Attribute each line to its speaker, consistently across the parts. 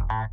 Speaker 1: Hello,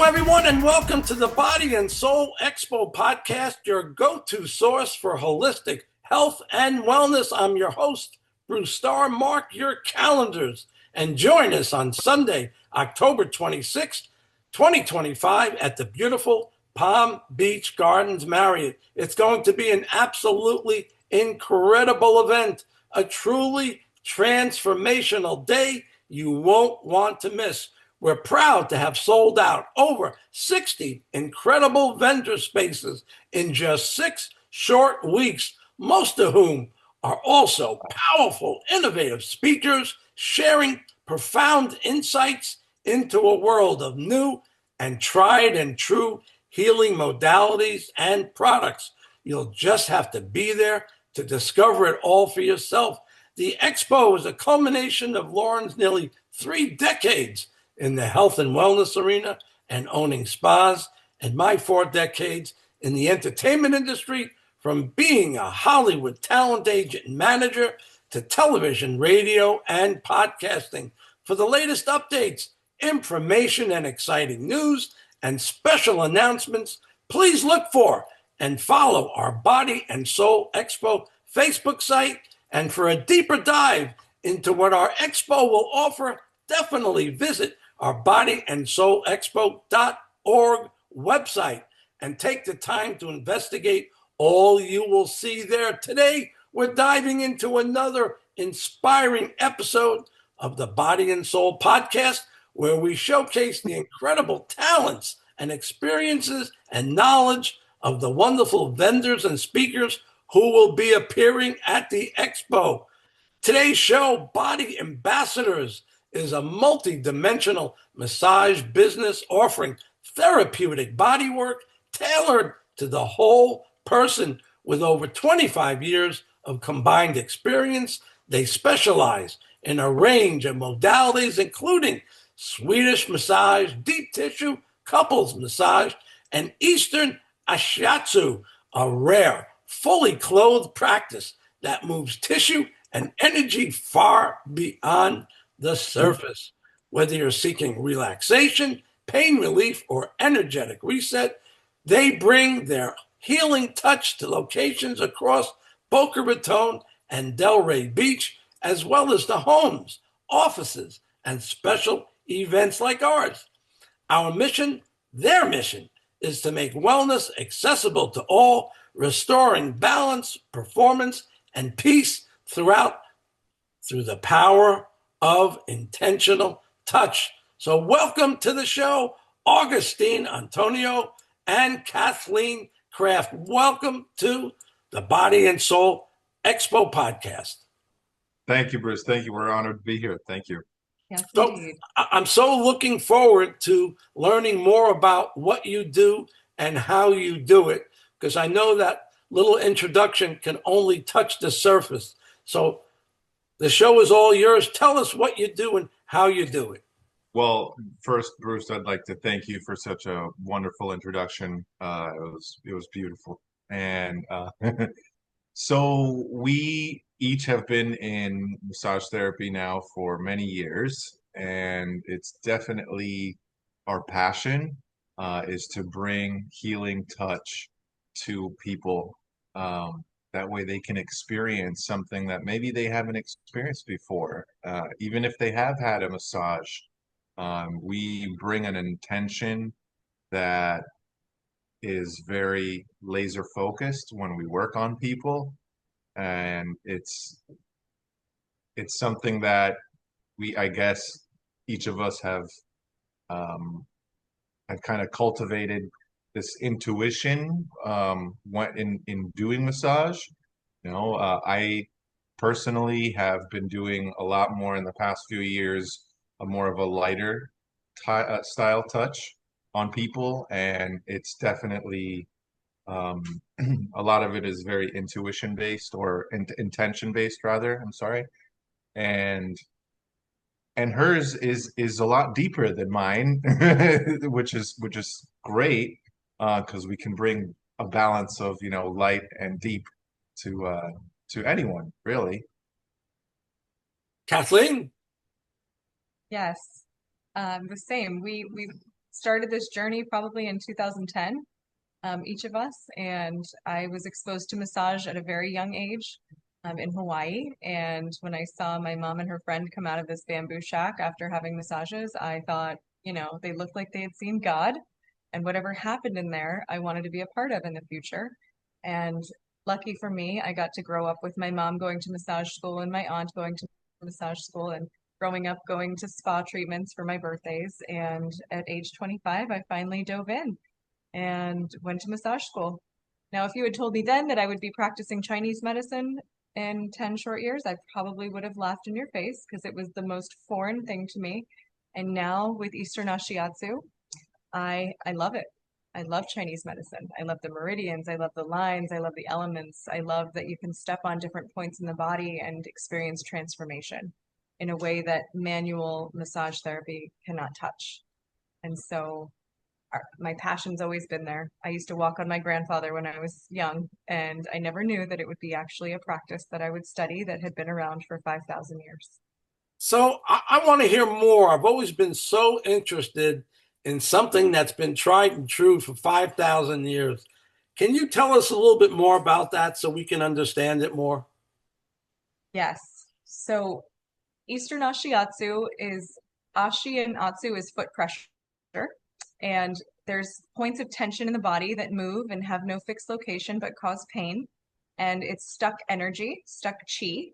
Speaker 1: everyone, and welcome to the Body and Soul Expo podcast, your go-to source for holistic health and wellness. I'm your host, Bruce Starr. Mark your calendars and join us on Sunday, October 26th, 2025 at the beautiful Palm Beach Gardens Marriott. It's going to be an absolutely incredible event, a truly transformational day you won't want to miss. We're proud to have sold out over 60 incredible vendor spaces in just 6 short weeks, most of whom are also powerful, innovative speakers sharing profound insights into a world of new and tried and true healing modalities and products. You'll just have to be there to discover it all for yourself. The Expo is a culmination of Lauren's nearly 3 decades in the health and wellness arena and owning spas, and my 4 decades in the entertainment industry, from being a Hollywood talent agent and manager to television, radio, and podcasting. For the latest updates, information, and exciting news and special announcements, please look for and follow our Body and Soul Expo Facebook site. And for a deeper dive into what our expo will offer, definitely visit our bodyandsoulexpo.org website and take the time to investigate all you will see there. Today, we're diving into another inspiring episode of the Body and Soul podcast, where we showcase the incredible talents and experiences and knowledge of the wonderful vendors and speakers who will be appearing at the Expo. Today's show, Body Ambassadors, is a multi-dimensional massage business offering therapeutic bodywork tailored to the whole person. With over 25 years of combined experience, they specialize in a range of modalities, including Swedish massage, deep tissue, couples massage, and Eastern Ashiatsu, a rare, fully clothed practice that moves tissue and energy far beyond the surface. Whether you're seeking relaxation, pain relief, or energetic reset, they bring their healing touch to locations across Boca Raton and Delray Beach, as well as to homes, offices, and special events like ours. Our mission, their mission, is to make wellness accessible to all, restoring balance, performance, and peace through the power of intentional touch. So welcome to the show, Augustine Antonio and Kathleen Kraft. Welcome to the Body and Soul Expo podcast.
Speaker 2: Thank you, Bruce. Thank you. We're honored to be here. Thank you.
Speaker 3: Yes,
Speaker 1: So
Speaker 3: indeed.
Speaker 1: I'm so looking forward to learning more about what you do and how you do it, because I know that little introduction can only touch the surface. So the show is all yours. Tell us what you do and how you do it.
Speaker 2: Well, first, Bruce, I'd like to thank you for such a wonderful introduction. It was beautiful. And so we each have been in massage therapy now for many years, and it's definitely our passion is to bring healing touch to people. That way they can experience something that maybe they haven't experienced before. Even if they have had a massage, we bring an intention that is very laser focused when we work on people. And it's something that I guess each of us have kind of cultivated this intuition when in doing massage. I personally have been doing a lot more in the past few years, more of a lighter style touch on people, and it's definitely a lot of it is very intuition based or intention based rather. I'm sorry, and and hers is a lot deeper than mine, which is great, because we can bring a balance of, light and deep to anyone, really.
Speaker 1: Kathleen?
Speaker 3: Yes, the same. We started this journey probably in 2010, each of us, and I was exposed to massage at a very young age, in Hawaii. And when I saw my mom and her friend come out of this bamboo shack after having massages, I thought, they looked like they had seen God, and whatever happened in there, I wanted to be a part of in the future. And lucky for me, I got to grow up with my mom going to massage school and my aunt going to massage school, and growing up going to spa treatments for my birthdays. And at age 25, I finally dove in and went to massage school. Now, if you had told me then that I would be practicing Chinese medicine in 10 short years, I probably would have laughed in your face because it was the most foreign thing to me. And now with Eastern Ashiatsu, I love it. I love Chinese medicine. I love the meridians. I love the lines. I love the elements. I love that you can step on different points in the body and experience transformation in a way that manual massage therapy cannot touch. And so my passion's always been there. I used to walk on my grandfather when I was young, and I never knew that it would be actually a practice that I would study that had been around for 5,000 years.
Speaker 1: So I want to hear more. I've always been so interested in something that's been tried and true for 5,000 years. Can you tell us a little bit more about that so we can understand it more?
Speaker 3: Yes. So Eastern Ashiatsu is Ashi and Atsu is foot pressure. And there's points of tension in the body that move and have no fixed location but cause pain. And it's stuck energy, stuck chi.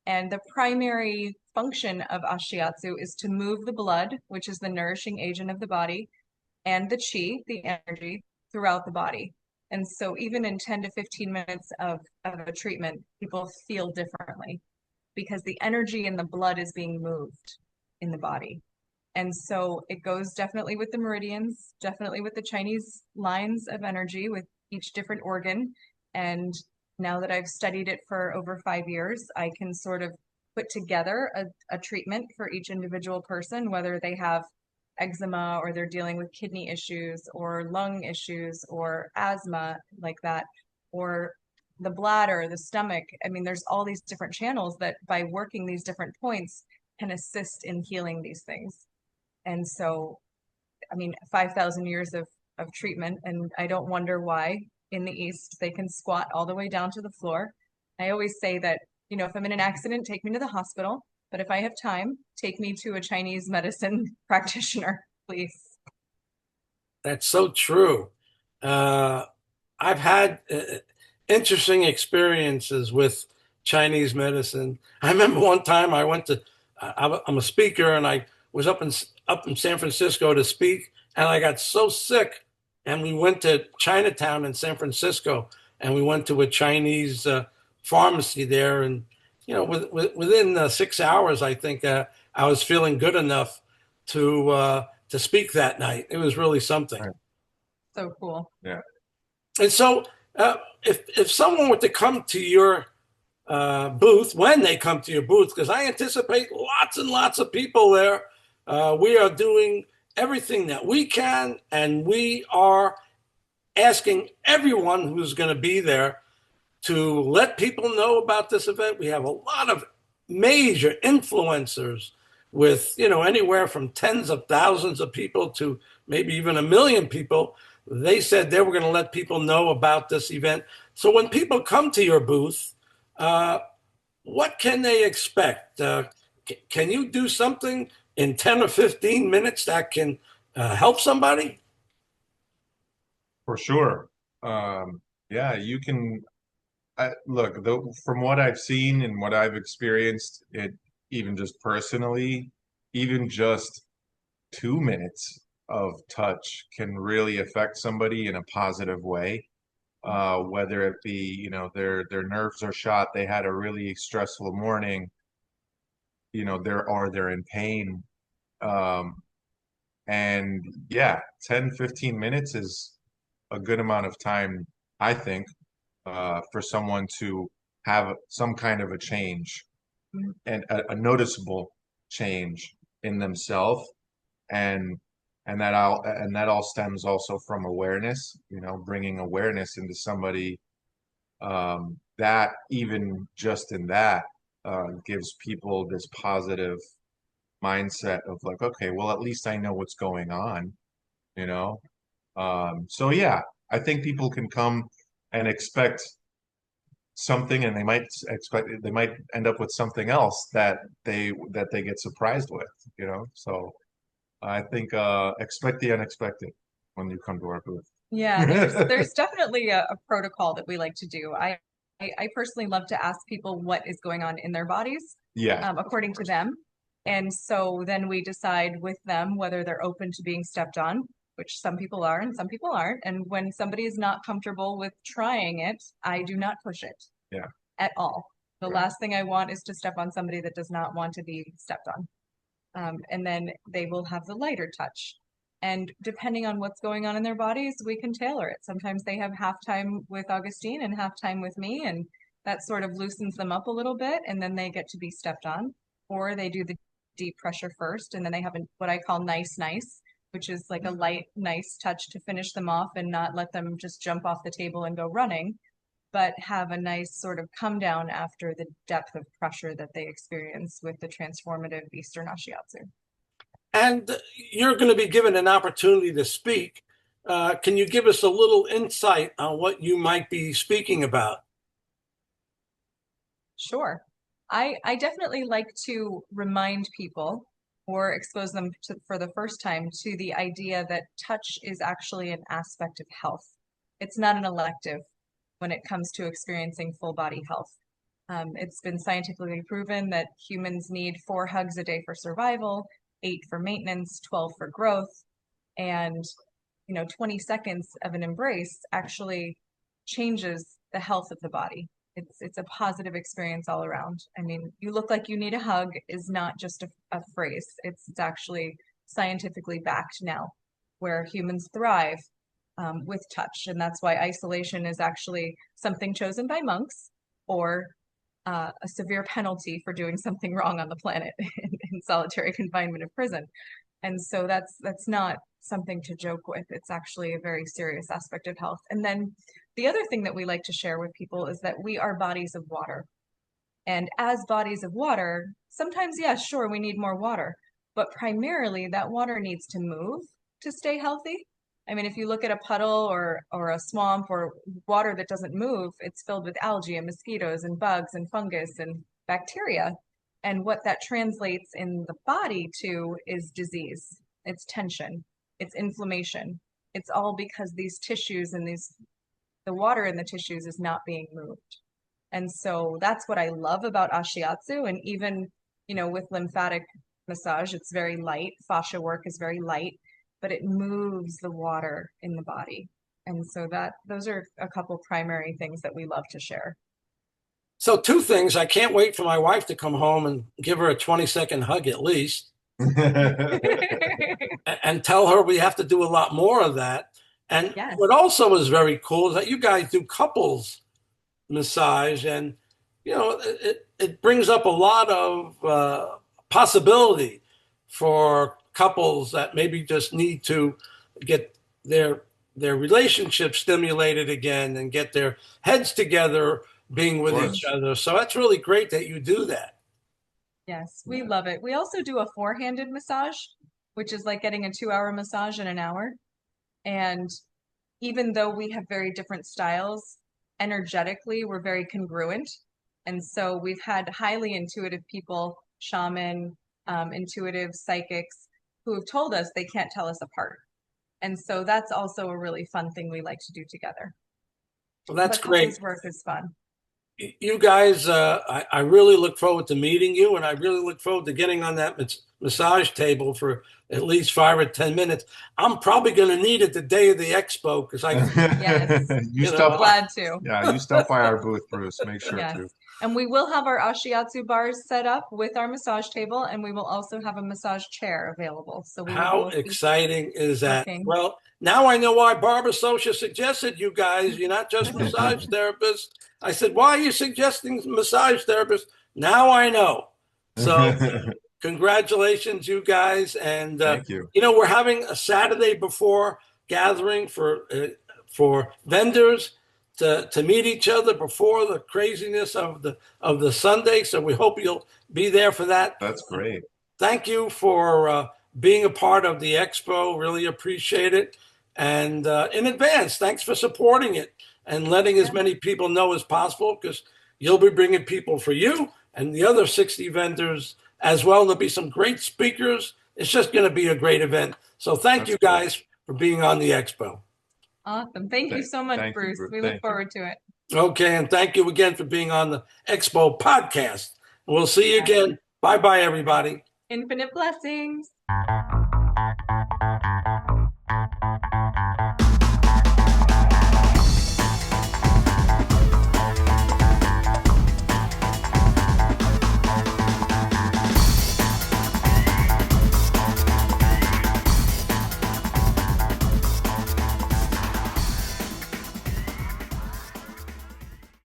Speaker 3: And the primary function of Ashiatsu is to move the blood, which is the nourishing agent of the body, and the chi, the energy, throughout the body. And so even in 10 to 15 minutes of a treatment, people feel differently because the energy in the blood is being moved in the body. And so it goes definitely with the meridians, definitely with the Chinese lines of energy with each different organ. And now that I've studied it for over 5 years, I can sort of put together a treatment for each individual person, whether they have eczema or they're dealing with kidney issues or lung issues or asthma like that, or the bladder, the stomach. I mean, there's all these different channels that by working these different points can assist in healing these things. And so, I mean, 5,000 years of treatment, and I don't wonder why in the East they can squat all the way down to the floor. I always say that, if I'm in an accident, take me to the hospital. But if I have time, take me to a Chinese medicine practitioner, please.
Speaker 1: That's so true. I've had interesting experiences with Chinese medicine. I remember one time I went to, I'm a speaker, and I was up in San Francisco to speak, and I got so sick. And we went to Chinatown in San Francisco, and we went to a Chinese pharmacy there. And within 6 hours, I think I was feeling good enough to speak that night. It was really something.
Speaker 2: Right.
Speaker 3: So cool.
Speaker 2: Yeah.
Speaker 1: And so, if someone were to come to your booth, when they come to your booth, because I anticipate lots and lots of people there, we are doing everything that we can, and we are asking everyone who's going to be there to let people know about this event. We have a lot of major influencers with, anywhere from tens of thousands of people to maybe even 1 million people. They said they were going to let people know about this event. So when people come to your booth, what can they expect? Can you do something in 10 or 15 minutes that can help somebody?
Speaker 2: For sure. Yeah, you can. Look, from what I've seen and what I've experienced, even just personally, even just 2 minutes of touch can really affect somebody in a positive way. Whether it be, their nerves are shot, they had a really stressful morning, they're in pain. And yeah, 10, 15 minutes is a good amount of time, I think, for someone to have some kind of a change and a noticeable change. in themselves, and that all stems also from awareness, bringing awareness into somebody, that even just in that gives people this positive mindset of like, okay, well, at least I know what's going on, you know? So yeah, I think people can come and expect something, and they might end up with something else that they get surprised with, So I think expect the unexpected when you come to our booth.
Speaker 3: Yeah, there's definitely a protocol that we like to do. I personally love to ask people what is going on in their bodies,
Speaker 2: Yeah,
Speaker 3: according to them. And so then we decide with them whether they're open to being stepped on, which some people are and some people aren't. And when somebody is not comfortable with trying it, I do not push it
Speaker 2: yeah,
Speaker 3: at all. The
Speaker 2: right.
Speaker 3: last thing I want is to step on somebody that does not want to be stepped on. And then they will have the lighter touch. And depending on what's going on in their bodies, we can tailor it. Sometimes they have half time with Augustine and half time with me, and that sort of loosens them up a little bit, and then they get to be stepped on. Or they do the deep pressure first, and then they have what I call nice, which is like a light, nice touch to finish them off and not let them just jump off the table and go running, but have a nice sort of come down after the depth of pressure that they experience with the transformative Eastern Ashiatsu.
Speaker 1: And you're going to be given an opportunity to speak. Can you give us a little insight on what you might be speaking about?
Speaker 3: Sure. I definitely like to remind people or expose them for the first time to the idea that touch is actually an aspect of health. It's not an elective when it comes to experiencing full body health. It's been scientifically proven that humans need 4 hugs a day for survival, 8 for maintenance, 12 for growth, and 20 seconds of an embrace actually changes the health of the body. It's a positive experience all around. I mean, you look like you need a hug is not just a phrase. It's actually scientifically backed now, where humans thrive with touch, and that's why isolation is actually something chosen by monks, or a severe penalty for doing something wrong on the planet in solitary confinement of prison. And so that's not something to joke with. It's actually a very serious aspect of health. And then the other thing that we like to share with people is that we are bodies of water. And as bodies of water, sometimes, yes, sure, we need more water, but primarily that water needs to move to stay healthy. I mean, if you look at a puddle or a swamp or water that doesn't move, it's filled with algae and mosquitoes and bugs and fungus and bacteria. And what that translates in the body to is disease, it's tension, it's inflammation. It's all because these tissues and the water in the tissues is not being moved. And so that's what I love about Ashiatsu. And even, with lymphatic massage, it's very light. Fascia work is very light, but it moves the water in the body. And so those are a couple primary things that we love to share.
Speaker 1: So 2 things. I can't wait for my wife to come home and give her a 20-second hug at least. And tell her we have to do a lot more of that. And
Speaker 3: yes.
Speaker 1: What also is very cool is that you guys do couples massage, and it brings up a lot of possibility for couples that maybe just need to get their relationship stimulated again and get their heads together being with each other. So that's really great that you do that.
Speaker 3: Yes, we love it. We also do a 4-handed massage, which is like getting a 2-hour massage in an hour. And even though we have very different styles, energetically, we're very congruent. And so we've had highly intuitive people, shaman, intuitive psychics, who have told us they can't tell us apart. And so that's also a really fun thing we like to do together.
Speaker 1: Well, that's
Speaker 3: but
Speaker 1: great.
Speaker 3: Couples work is fun.
Speaker 1: You guys, I really look forward to meeting you, and I really look forward to getting on that massage table for at least 5 or 10 minutes. I'm probably going to need it the day of the expo because
Speaker 3: yes, glad to.
Speaker 2: Yeah, you stop by our booth, Bruce. Make sure to.
Speaker 3: And we will have our Ashiatsu bars set up with our massage table, and we will also have a massage chair available. So
Speaker 1: how exciting is that?
Speaker 3: Working.
Speaker 1: Well, now I know why Barbara Socia suggested you guys. You're not just massage therapists. I said, why are you suggesting massage therapists? Now I know. So congratulations, you guys. And,
Speaker 2: Thank you.
Speaker 1: we're having a Saturday before gathering for vendors to meet each other before the craziness of the Sunday. So we hope you'll be there for that.
Speaker 2: That's great.
Speaker 1: Thank you for being a part of the Expo. Really appreciate it. And in advance, thanks for supporting it and letting as many people know as possible, because you'll be bringing people for you and the other 60 vendors as well. There'll be some great speakers. It's just going to be a great event. So thank you guys for being on the Expo.
Speaker 3: Awesome. Thank you so much, Bruce. We look forward to it.
Speaker 1: Okay. And thank you again for being on the Expo podcast. We'll see you again. Bye-bye, everybody.
Speaker 3: Infinite blessings.